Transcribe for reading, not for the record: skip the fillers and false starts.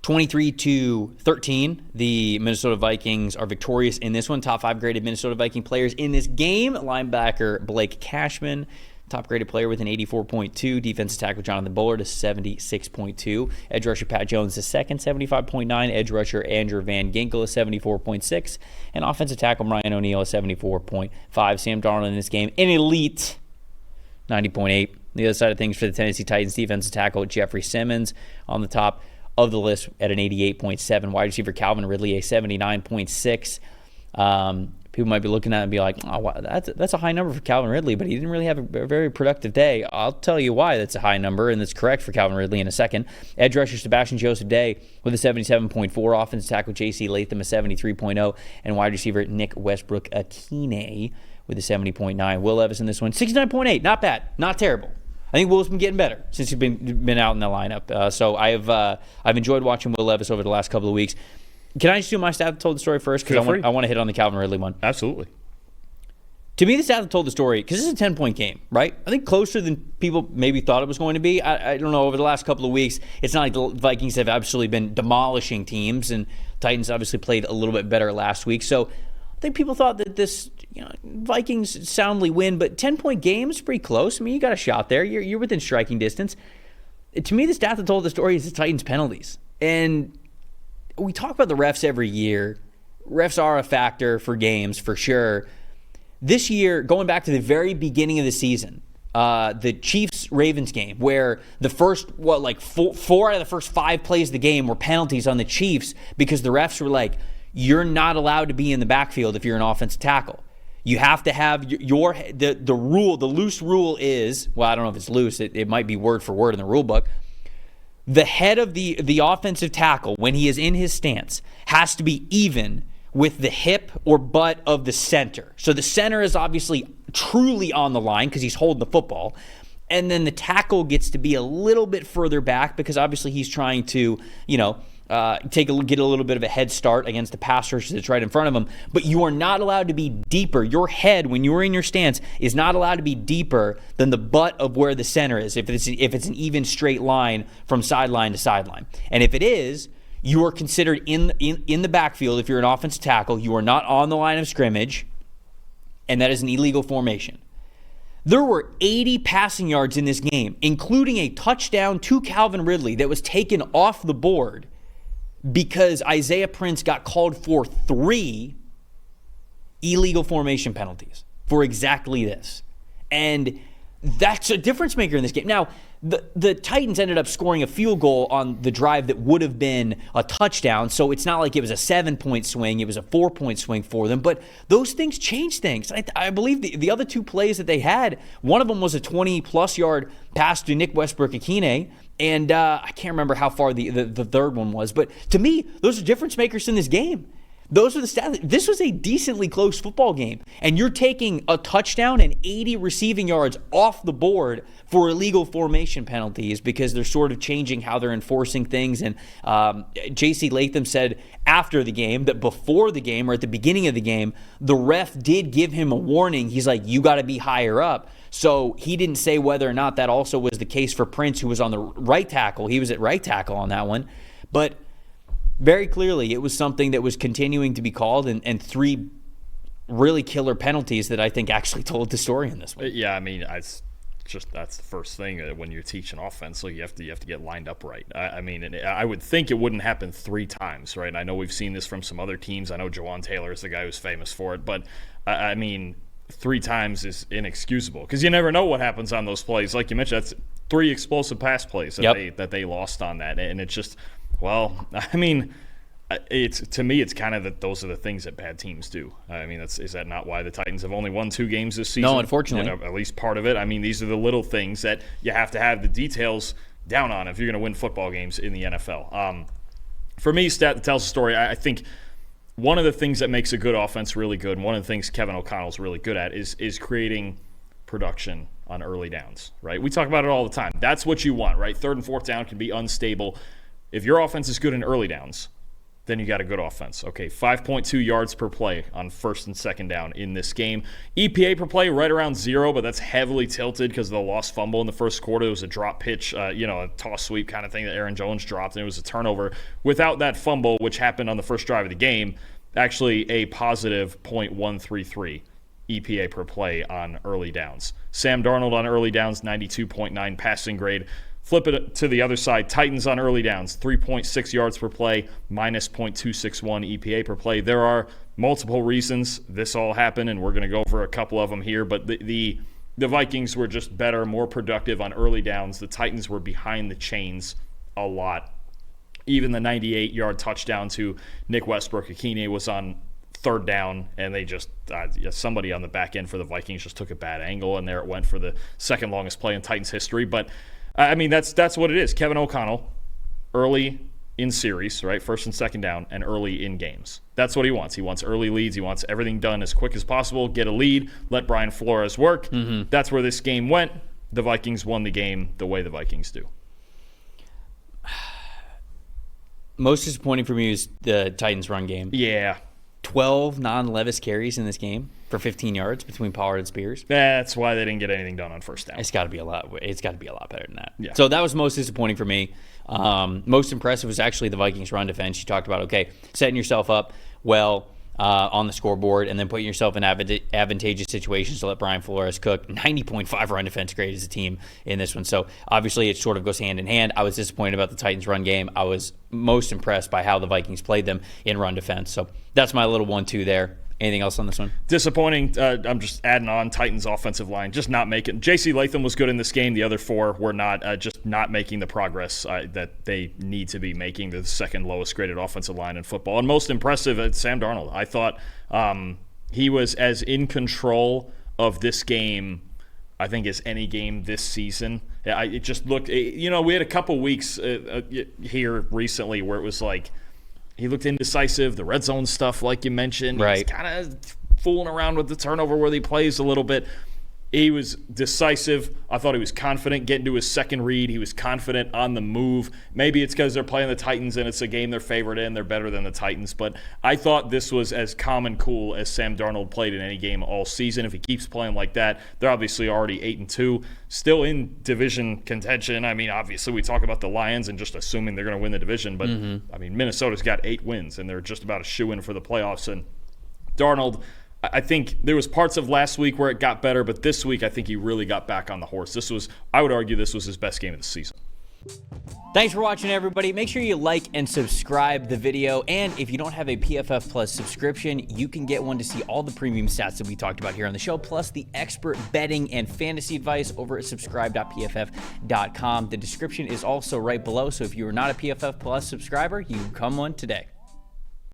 23-13, the Minnesota Vikings are victorious in this one. Top 5 graded Minnesota Viking players in this game. Linebacker Blake Cashman, top graded player with an 84.2. Defensive tackle Jonathan Bullard is 76.2. Edge rusher Pat Jones is second, 75.9. Edge rusher Andrew Van Ginkel is 74.6. And offensive tackle Ryan O'Neal is 74.5. Sam Darnold in this game, an elite 90.8. The other side of things for the Tennessee Titans, defensive tackle Jeffrey Simmons on the top of the list at an 88.7. Wide receiver Calvin Ridley, a 79.6. People might be looking at it and be like, oh, wow, that's a high number for Calvin Ridley, but he didn't really have a very productive day. I'll tell you why that's a high number, and that's correct for Calvin Ridley in a second. Edge rusher Sebastian Joseph Day with a 77.4. Offensive tackle J.C. Latham, a 73.0. And wide receiver Nick Westbrook-Akine with a 70.9. Will Levis in this one, 69.8. Not bad. Not terrible. I think Will's been getting better since he's been out in the lineup. So I've enjoyed watching Will Levis over the last couple of weeks. Can I just do my stat that told the story first? Because I want to hit on the Calvin Ridley one. Absolutely. To me, the stat that told the story, because this is a 10-point game, right? I think closer than people maybe thought it was going to be. I don't know, over the last couple of weeks, it's not like the Vikings have absolutely been demolishing teams, and Titans obviously played a little bit better last week. So I think people thought that this, Vikings soundly win, but 10-point game is pretty close. I mean, you got a shot there. You're within striking distance. To me, the stat that told the story is the Titans' penalties. And we talk about the refs every year. Refs are a factor for games, for sure. This year, going back to the very beginning of the season, the Chiefs-Ravens game, where the first, four out of the first 5 plays of the game were penalties on the Chiefs because the refs were like, you're not allowed to be in the backfield if you're an offensive tackle. You have to have the rule. The loose rule is, well, I don't know if it's loose. It might be word for word in the rule book. The head of the offensive tackle, when he is in his stance, has to be even with the hip or butt of the center. So the center is obviously truly on the line because he's holding the football. And then the tackle gets to be a little bit further back because obviously he's trying to, get a little bit of a head start against the pass rush that's right in front of him. But you are not allowed to be deeper. Your head, when you're in your stance, is not allowed to be deeper than the butt of where the center is if it's an even straight line from sideline to sideline. And if it is, you are considered in the backfield. If you're an offensive tackle, you are not on the line of scrimmage, and that is an illegal formation. There were 80 passing yards in this game, including a touchdown to Calvin Ridley that was taken off the board because Isaiah Prince got called for 3 illegal formation penalties for exactly this. And that's a difference maker in this game. Now, the Titans ended up scoring a field goal on the drive that would have been a touchdown, so it's not like it was a 7-point swing. It was a 4-point swing for them, but those things change things. I believe the other 2 plays that they had, one of them was a 20-plus yard pass to Nick Westbrook-Akine, and I can't remember how far the third one was, but to me, those are difference makers in this game. Those are the stats. This was a decently close football game, and you're taking a touchdown and 80 receiving yards off the board for illegal formation penalties because they're sort of changing how they're enforcing things. And J.C. Latham said after the game that before the game or at the beginning of the game, the ref did give him a warning. He's like, you got to be higher up. So he didn't say whether or not that also was the case for Prince, who was on the right tackle. He was at right tackle on that one. But very clearly, it was something that was continuing to be called, and 3 really killer penalties that I think actually told the story in this one. Yeah, I mean, that's the first thing when you teach an offense. So you have to get lined up right. I would think it wouldn't happen 3 times, right? I know we've seen this from some other teams. I know Jawan Taylor is the guy who's famous for it, but I mean, 3 times is inexcusable because you never know what happens on those plays. Like you mentioned, that's 3 explosive pass plays that they lost on that, and it's just. Well, I mean, to me, it's kind of that those are the things that bad teams do. I mean, is that not why the Titans have only won 2 games this season? No, unfortunately. At least part of it. I mean, these are the little things that you have to have the details down on if you're going to win football games in the NFL. For me, stat that tells a story, I think one of the things that makes a good offense really good, and one of the things Kevin O'Connell's really good at is creating production on early downs, right? We talk about it all the time. That's what you want, right? 3rd and 4th down can be unstable. If your offense is good in early downs, then you got a good offense. Okay, 5.2 yards per play on first and second down in this game. EPA per play right around 0, but that's heavily tilted because of the lost fumble in the first quarter. It was a drop pitch, a toss sweep kind of thing that Aaron Jones dropped, and it was a turnover. Without that fumble, which happened on the first drive of the game, actually a positive .133 EPA per play on early downs. Sam Darnold on early downs, 92.9 passing grade. Flip it to the other side. Titans on early downs, 3.6 yards per play, minus .261 EPA per play. There are multiple reasons this all happened, and we're going to go over a couple of them here. But the Vikings were just better, more productive on early downs. The Titans were behind the chains a lot. Even the 98-yard touchdown to Nick Westbrook-Ikine was on third down, and they just somebody on the back end for the Vikings just took a bad angle, and there it went for the second longest play in Titans history. But I mean, that's what it is. Kevin O'Connell, early in series, right? First and second down, and early in games. That's what he wants. He wants early leads. He wants everything done as quick as possible, get a lead, let Brian Flores work. That's where this game went. The Vikings won the game the way the Vikings do. Most disappointing for me is the Titans' run game. Yeah. 12 non-Levis carries in this game for 15 yards between Pollard and Spears. That's why they didn't get anything done on first down. It's got to be a lot. It's got to be a lot better than that. Yeah. So that was most disappointing for me. Most impressive was actually the Vikings' run defense. You talked about setting yourself up well on the scoreboard and then putting yourself in advantageous situations to let Brian Flores cook. 90.5 run defense grade as a team in this one. So obviously it sort of goes hand in hand. I was disappointed about the Titans' run game. I was most impressed by how the Vikings played them in run defense. So that's my little 1-2 there. Anything else on this one? Disappointing. I'm just adding on Titans offensive line. Just not making. J.C. Latham was good in this game. The other four were not. Just not making the progress that they need to be making. The second lowest graded offensive line in football. And most impressive, Sam Darnold. I thought he was as in control of this game, I think, as any game this season. It just looked. We had a couple weeks here recently where it was like, he looked indecisive. The red zone stuff, like you mentioned. Right. He's kind of fooling around with the turnover where he plays a little bit. He was decisive. I thought he was confident getting to his second read. He was confident on the move. Maybe it's because they're playing the Titans and it's a game they're favored in. They're better than the Titans. But I thought this was as calm and cool as Sam Darnold played in any game all season. If he keeps playing like that, they're obviously already 8-2, still in division contention. I mean, obviously we talk about the Lions and just assuming they're going to win the division. But, I mean, Minnesota's got 8 wins, and they're just about a shoo-in for the playoffs. And Darnold, I think there was parts of last week where it got better, but this week I think he really got back on the horse. I would argue this was his best game of the season. Thanks for watching, everybody. Make sure you like and subscribe the video. And if you don't have a PFF Plus subscription, you can get one to see all the premium stats that we talked about here on the show, plus the expert betting and fantasy advice over at subscribe.pff.com. The description is also right below, so if you are not a PFF Plus subscriber, you can become one today.